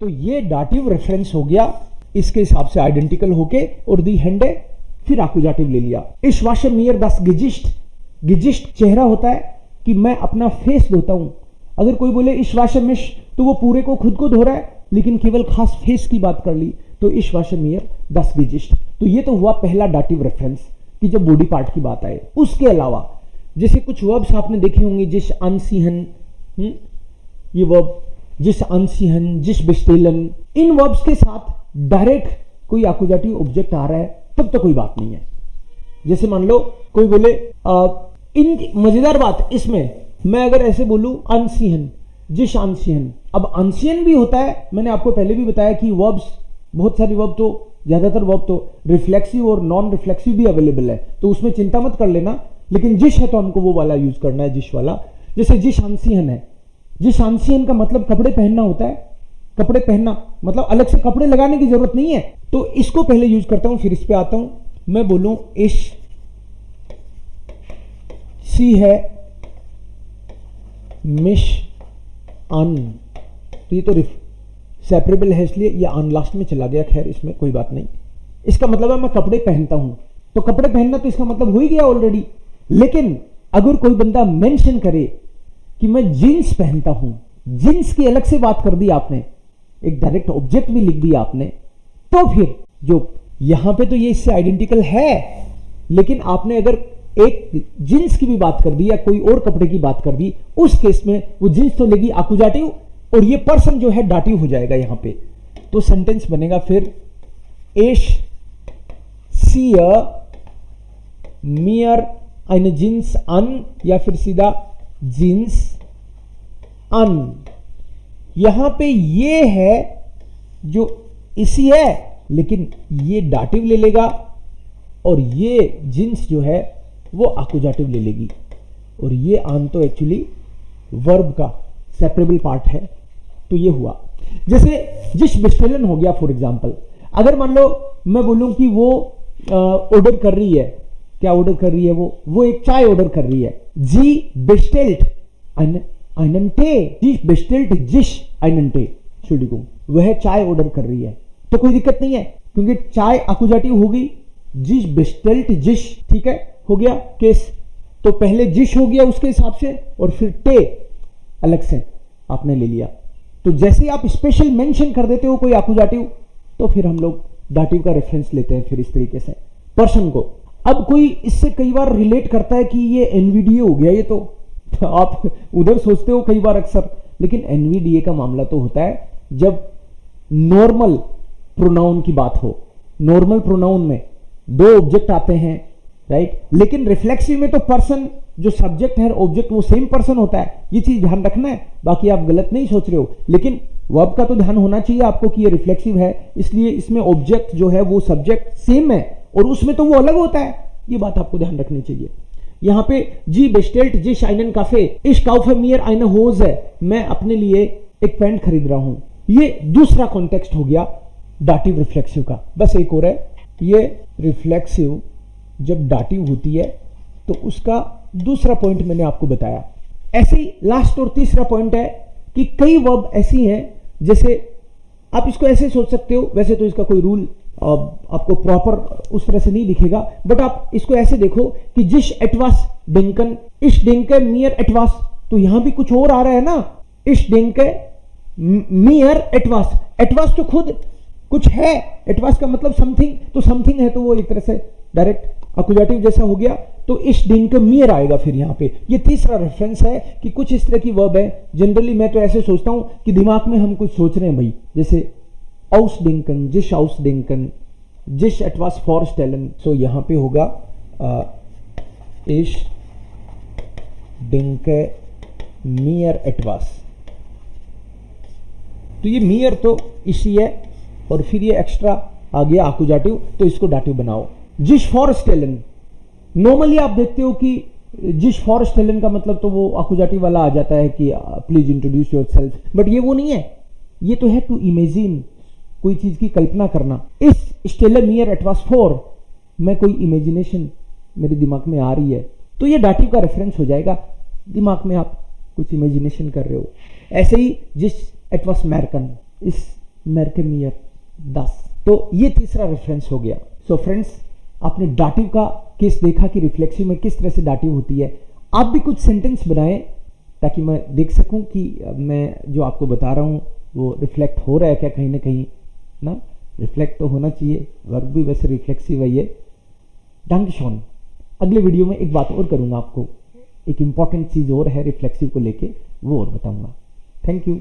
तो ये dative reference हो गया, इसके हिसाब से आइडेंटिकल होके, और दी हैंड है, फिर आकुजाटिव ले लिया। इस वाश मियर दस गिजिस्ट, गिजिस्ट चेहरा होता है कि मैं अपना फेस धोता हूं। अगर कोई बोले इस वाश मिश, तो वो पूरे को खुद को धो रहा है, लेकिन केवल खास फेस की बात कर ली, तो इस वाश मियर दस गिजिस्ट। तो ये तो हुआ पहला डाटिव रेफरेंस कि जब बॉडी पार्ट की बात आए। उसके अलावा जैसे कुछ वर्ब्स आपने देखे होंगे, जिस अनसीहन, ये वर्ब जिस अनसीहन, जिस बेस्टेलन, इन वर्ब्स के साथ डायरेक्ट कोई आकुजाटिव ऑब्जेक्ट आ रहा है तब तो कोई बात नहीं है। जैसे मान लो कोई बोले इन मजेदार बात इसमें, मैं अगर ऐसे बोलूं अनसीहन, जिस अनसीहन, अब अनसीहन भी होता है। मैंने आपको पहले भी बताया कि वर्ब्स, बहुत सारी वर्ब तो, ज्यादातर वर्ब तो रिफ्लेक्सिव और नॉन रिफ्लेक्सिव भी अवेलेबल है, तो उसमें चिंता मत कर लेना। लेकिन जिस है तो हमको वो वाला यूज करना है, जिस वाला। जैसे जिस अनसीहन है, जिस अनसीहन का मतलब कपड़े पहनना होता है। कपड़े पहनना मतलब अलग से कपड़े लगाने की जरूरत नहीं है, तो इसको पहले यूज करता हूं, फिर इस पे आता हूं। मैं बोलूं इश सी है मिश अन, तो ये तो सेपरेबल है, इसलिए ये अन लास्ट में चला गया, खैर इसमें कोई बात नहीं। इसका मतलब है मैं कपड़े पहनता हूं, तो कपड़े पहनना तो इसका मतलब हो ही गया ऑलरेडी। लेकिन अगर कोई बंदा मेंशन करे कि मैं जींस पहनता हूं, जींस की अलग से बात कर दी आपने, एक डायरेक्ट ऑब्जेक्ट भी लिख दिया आपने, तो फिर जो यहां पे तो ये इससे आइडेंटिकल है, लेकिन आपने अगर एक जींस की भी बात कर दी या कोई और कपड़े की बात कर दी, उस केस में वो जींस तो लेगी आकुजाटिव, और ये पर्सन जो है डाटिव हो जाएगा यहां पे। तो सेंटेंस बनेगा फिर एश सी मियर eine Jeans an, या फिर सीधा जींस अन। यहां पे ये है जो इसी है, लेकिन ये डाटिव ले लेगा, और ये जींस जो है वो आकुजाटिव ले लेगी, और ये अन तो एक्चुअली वर्ब का सेपरेबल पार्ट है। तो ये हुआ। जैसे जिस बेस्टेलन हो गया, फॉर एग्जाम्पल, अगर मान लो मैं बोलूं कि वो ऑर्डर कर रही है, क्या ऑर्डर कर रही है, वो एक चाय ऑर्डर कर रही है। जी बेस्टेल्ट einen Tee, जी बेस्टेल्ट जिश einen Tee, Entschuldigung, वह चाय ऑर्डर कर रही है, तो कोई दिक्कत नहीं है, क्योंकि चाय आकुजाटिव होगी, जिश बेस्टेल्ट जिश, ठीक है, हो गया केस। तो पहले जिश हो गया उसके हिसाब से, और फिर टे अलग से आपने ले लिया। तो जैसे आप स्पेशल मेंशन कर देते हो कोई आकुजाटिव, तो फिर हम लोग डाटिव का रेफरेंस लेते हैं फिर इस तरीके से पर्सन को। अब कोई इससे कई बार रिलेट करता है कि ये एनवीडीए हो गया, ये तो आप उधर सोचते हो कई बार अक्सर, लेकिन एनवीडीए का मामला तो होता है जब नॉर्मल प्रोनाउन की बात हो। नॉर्मल प्रोनाउन में दो ऑब्जेक्ट आते हैं, राइट, लेकिन रिफ्लेक्सिव में तो पर्सन, जो सब्जेक्ट है ऑब्जेक्ट, वो सेम पर्सन होता है। ये चीज ध्यान रखना है, बाकी आप गलत नहीं सोच रहे हो। लेकिन वर्ब का तो ध्यान होना चाहिए आपको कि ये रिफ्लेक्सिव है, इसलिए इसमें ऑब्जेक्ट जो है वो सब्जेक्ट सेम है, और उसमें तो वो अलग होता है। ये बात आपको ध्यान रखनी चाहिए। यहां पे जी बेस्टेल्ट जी शाइनन काफे इस काउफे मियर आइना होज है, मैं अपने लिए एक पैंट खरीद रहा हूं। ये दूसरा कॉन्टेक्स्ट हो गया डाटिव रिफ्लेक्सिव का। बस एक और है, ये रिफ्लेक्सिव जब डाटिव होती है तो उसका दूसरा पॉइंट मैंने आपको बताया। ऐसे ही लास्ट और तीसरा पॉइंट है कि कई वर्ब ऐसी हैं, जैसे आप इसको ऐसे सोच सकते हो, वैसे तो इसका कोई रूल आपको प्रॉपर उस तरह से नहीं दिखेगा, बट आप इसको ऐसे देखो कि जिस एटवास डेंकन इस डेंके मियर एटवास, तो यहां भी कुछ और आ रहा है ना, इस डेंके मियर एटवास, एटवास तो खुद कुछ है, एटवास का मतलब समथिंग, तो समथिंग है तो वो एक तरह से डायरेक्ट अकुजाटिव जैसा हो गया, तो इस डेंके मियर आएगा फिर यहां पे। ये तीसरा रेफरेंस है कि कुछ इस तरह की वर्ब है। जनरली मैं तो ऐसे सोचता हूं कि दिमाग में हम कुछ सोच रहे हैं भाई, जैसे ausdenken, जिस ausdenken, जिस etwas vorstellen, सो यहां पे होगा ich denke mir etwas। तो ये मियर तो इसी है, और फिर ये एक्स्ट्रा आ गया आकुजाटिव, तो इसको डाटिव बनाओ। जिस फॉरस्टेलन, नॉर्मली आप देखते हो कि जिस फॉरस्टेलन का मतलब तो वो आकुजाटिव वाला आ जाता है कि प्लीज इंट्रोड्यूस योरसेल्फ, बट ये वो नहीं है, ये तो है टू इमेजिन, कोई चीज की कल्पना करना। इस स्टेलर मियर एटवास फॉर, मैं कोई इमेजिनेशन मेरे दिमाग में आ रही है, तो ये डाटिव का रेफरेंस हो जाएगा, दिमाग में आप कुछ इमेजिनेशन कर रहे हो। ऐसे ही जिस एटवास मैरकन, इस मैर्केमियर 10। तो ये तीसरा रेफरेंस हो गया। सो फ्रेंड्स, आपने डाटिव का केस देखा कि रिफ्लेक्सिव में किस तरह से डाटिव होती है। आप भी कुछ सेंटेंस बनाएं ताकि मैं देख सकूं कि मैं जो आपको बता रहा हूं वो रिफ्लेक्ट हो रहा है क्या कहीं ना कहीं ना। रिफ्लेक्ट तो होना चाहिए, वर्ब भी वैसे रिफ्लेक्सिव है ये। डंकशॉन। अगले वीडियो में एक बात और करूंगा, आपको एक इंपॉर्टेंट चीज और है रिफ्लेक्सिव को लेके, वो और बताऊंगा। Thank you.